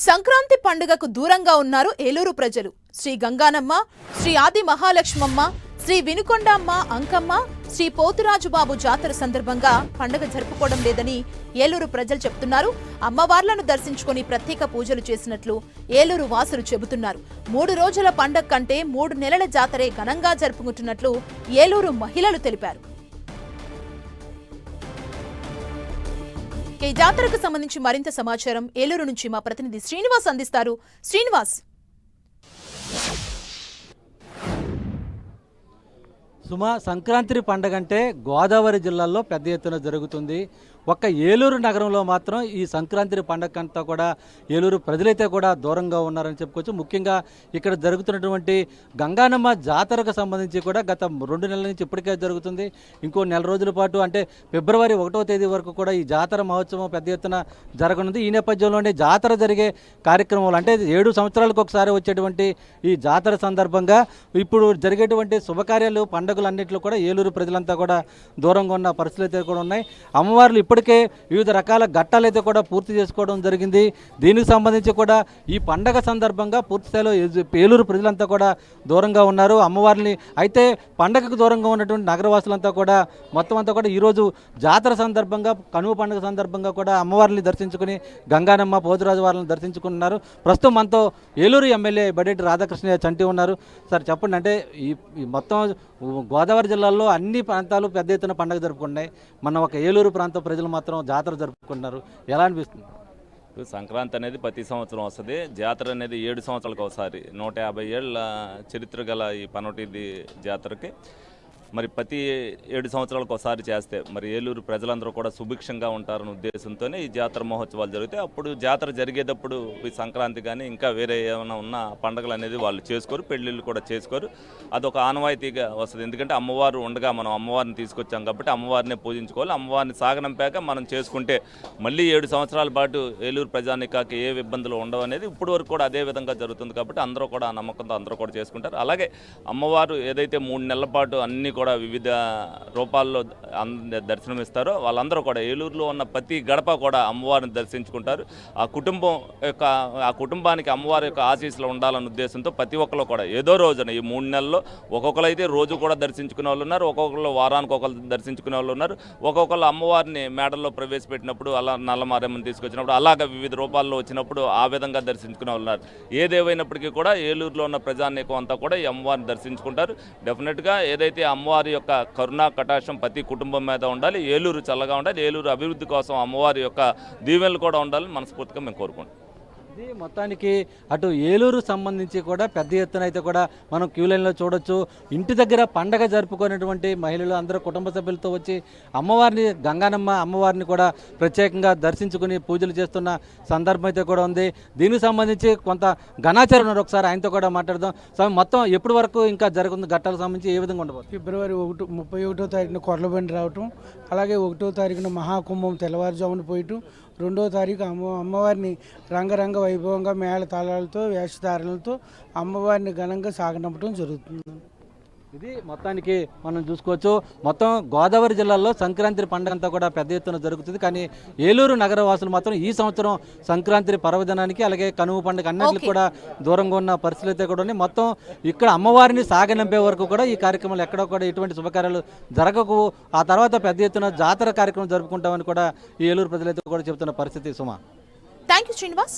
సంక్రాంతి పండుగకు దూరంగా ఉన్నారు ఏలూరు ప్రజలు. శ్రీ గంగానమ్మ, శ్రీ ఆది మహాలక్ష్మమ్మ, శ్రీ వినుకొండమ్మ అంకమ్మ, శ్రీ పోతురాజుబాబు జాతర సందర్భంగా పండుగ జరుపుకోవడం లేదని ఏలూరు ప్రజలు చెప్తున్నారు. అమ్మవార్లను దర్శించుకుని ప్రత్యేక పూజలు చేసినట్లు ఏలూరు వాసులు చెబుతున్నారు. 3 రోజుల పండుగ కంటే 3 నెలల జాతరే ఘనంగా జరుపుకుంటున్నట్లు ఏలూరు మహిళలు తెలిపారు. ఈ జాతరకు సంబంధించి మరింత సమాచారం ఏలూరు నుంచి మా ప్రతినిధి శ్రీనివాస్ అందిస్తారు. శ్రీనివాస్, సంక్రాంతి పండుగ అంటే గోదావరి జిల్లాలో పెద్ద ఎత్తున జరుగుతుంది. ఒక్క ఏలూరు నగరంలో మాత్రం ఈ సంక్రాంతి పండుగ అంతా కూడా ఏలూరు ప్రజలైతే కూడా దూరంగా ఉన్నారని చెప్పుకోవచ్చు. ముఖ్యంగా ఇక్కడ జరుగుతున్నటువంటి గంగానమ్మ జాతరకు సంబంధించి కూడా గత 2 నెలల నుంచి ఇప్పటికే జరుగుతుంది. ఇంకో నెల రోజుల పాటు అంటే ఫిబ్రవరి 1వ తేదీ వరకు కూడా ఈ జాతర మహోత్సవం పెద్ద ఎత్తున జరగనుంది. ఈ నేపథ్యంలోనే జాతర జరిగే కార్యక్రమాలు అంటే 7 సంవత్సరాలకు ఒకసారి వచ్చేటువంటి ఈ జాతర సందర్భంగా ఇప్పుడు జరిగేటువంటి శుభకార్యాలు పండుగలన్నింటిలో కూడా ఏలూరు ప్రజలంతా కూడా దూరంగా ఉన్న పరిస్థితులు అయితే కూడా ఉన్నాయి. అమ్మవార్లు ఇప్పటికే వివిధ రకాల ఘట్టాలు అయితే కూడా పూర్తి చేసుకోవడం జరిగింది. దీనికి సంబంధించి కూడా ఈ పండగ సందర్భంగా పూర్తి స్థాయిలో ఏలూరు ప్రజలంతా కూడా దూరంగా ఉన్నారు అమ్మవారిని. అయితే పండగకు దూరంగా ఉన్నటువంటి నగరవాసులంతా కూడా మొత్తం అంతా కూడా ఈరోజు జాతర సందర్భంగా కనుమ పండుగ సందర్భంగా కూడా అమ్మవారిని దర్శించుకుని గంగానమ్మ పోతురాజు వారిని దర్శించుకున్నారు. ప్రస్తుతం మనతో ఏలూరు ఎమ్మెల్యే బడేటి రాధాకృష్ణ చంటి ఉన్నారు. సార్ చెప్పండి, అంటే ఈ మొత్తం గోదావరి జిల్లాలో అన్ని ప్రాంతాలు పెద్ద ఎత్తున పండుగ జరుపుకున్నాయి, మన ఒక ఏలూరు ప్రాంత ప్రజలు మాత్రం జాతర జరుపుకుంటున్నారు, ఎలా అనిపిస్తుంది? సంక్రాంతి అనేది ప్రతి సంవత్సరం వస్తుంది. జాతర అనేది 7 సంవత్సరాలకు ఒకసారి 150 ఏళ్ళ చరిత్ర గల ఈ పనోటిది జాతరకి మరి ప్రతి 7 సంవత్సరాలకు ఒకసారి చేస్తే మరి ఏలూరు ప్రజలందరూ కూడా సుభిక్షంగా ఉంటారనే ఉద్దేశంతోనే ఈ జాతర మహోత్సవాలు జరుగుతాయి. అప్పుడు జాతర జరిగేటప్పుడు ఈ సంక్రాంతి కానీ ఇంకా వేరే ఏమైనా ఉన్న పండుగలు అనేది వాళ్ళు చేసుకోరు, పెళ్ళిళ్ళు కూడా చేసుకోరు. అదొక ఆనవాయితీగా వస్తుంది. ఎందుకంటే అమ్మవారు ఉండగా మనం అమ్మవారిని తీసుకొచ్చాం కాబట్టి అమ్మవారిని పూజించుకోవాలి. అమ్మవారిని సాగనంపాక మనం చేసుకుంటే మళ్ళీ 7 సంవత్సరాల పాటు ఏలూరు ప్రజానికాకి ఏ ఇబ్బందులు ఉండవు అనేది ఇప్పుడు వరకు కూడా అదే విధంగా జరుగుతుంది. కాబట్టి అందరూ కూడా ఆ నమ్మకంతో అందరూ కూడా చేసుకుంటారు. అలాగే అమ్మవారు ఏదైతే 3 నెలల పాటు అన్ని కూడా వివిధ రూపాల్లో దర్శనమిస్తారో వాళ్ళందరూ కూడా ఏలూరులో ఉన్న ప్రతి గడప కూడా అమ్మవారిని దర్శించుకుంటారు. ఆ కుటుంబానికి అమ్మవారి యొక్క ఆశీస్సులు ఉండాలన్న ఉద్దేశంతో ప్రతి ఒక్కరు కూడా ఏదో రోజున ఈ 3 నెలల్లో ఒక్కొక్కరు అయితే రోజు కూడా దర్శించుకునే వాళ్ళు ఉన్నారు, ఒక్కొక్కరు వారానికి ఒకరు దర్శించుకునే వాళ్ళు ఉన్నారు, ఒక్కొక్కరు అమ్మవారిని మేడల్లో ప్రవేశపెట్టినప్పుడు అలా నల్లమారేమ్మని తీసుకొచ్చినప్పుడు అలాగ వివిధ రూపాల్లో వచ్చినప్పుడు ఆ విధంగా దర్శించుకునే వాళ్ళు ఉన్నారు. ఏదేమైనప్పటికీ కూడా ఏలూరులో ఉన్న ప్రజానీకం అంతా కూడా ఈ అమ్మవారిని దర్శించుకుంటారు. డెఫినెట్గా ఏదైతే అమ్మవారి యొక్క కరుణా కటాక్షం ప్రతి కుటుంబం మీద ఉండాలి, ఏలూరు చల్లగా ఉండాలి, ఏలూరు అభివృద్ధి కోసం అమ్మవారి యొక్క దీవెనలు కూడా ఉండాలని మనస్ఫూర్తిగా మేము కోరుకుంటాం. ఇది మొత్తానికి అటు ఏలూరు సంబంధించి కూడా పెద్ద ఎత్తున అయితే కూడా మనం క్యూ లైన్లో చూడొచ్చు. ఇంటి దగ్గర పండగ జరుపుకునేటువంటి మహిళలు అందరూ కుటుంబ సభ్యులతో వచ్చి అమ్మవారిని గంగానమ్మ అమ్మవారిని కూడా ప్రత్యేకంగా దర్శించుకుని పూజలు చేస్తున్న సందర్భం అయితే కూడా ఉంది. దీనికి సంబంధించి కొంత ఘనాచారం ఉన్నారు, ఒకసారి ఆయనతో కూడా మాట్లాడదాం. సో మొత్తం ఎప్పటి వరకు ఇంకా జరుగుతుంది ఘట్టాలకు సంబంధించి ఏ విధంగా ఉండబోతుంది? ఫిబ్రవరి 31వ తారీఖున కొర్లబండి రావటం, అలాగే 1వ తారీఖున మహాకుంభం తెల్లవారుజామున పోయటం, 2వ తారీఖు అమ్మవారిని రంగరంగ వైభవంగా మేళ తాళాలతో వేషధారణలతో అమ్మవారిని ఘనంగా సాగనంపడం జరుగుతుంది. ఇది మొత్తానికి మనం చూసుకోవచ్చు. మొత్తం గోదావరి జిల్లాలో సంక్రాంతి పండుగ అంతా కూడా పెద్ద ఎత్తున జరుగుతుంది. కానీ ఏలూరు నగర వాసులు మాత్రం ఈ సంవత్సరం సంక్రాంతి పర్వదినానికి అలాగే కనుమ పండుగ అన్నింటికి కూడా దూరంగా ఉన్న పరిస్థితులు అయితే కూడా ఉన్నాయి. మొత్తం ఇక్కడ అమ్మవారిని సాగనంపే వరకు కూడా ఈ కార్యక్రమాలు ఎక్కడో కూడా ఎటువంటి శుభకార్యాలు జరగకు, ఆ తర్వాత పెద్ద ఎత్తున జాతర కార్యక్రమం జరుపుకుంటామని కూడా ఈ ఏలూరు ప్రజలైతే కూడా చెబుతున్న పరిస్థితి. సుమా, థ్యాంక్ యూ శ్రీనివాస్.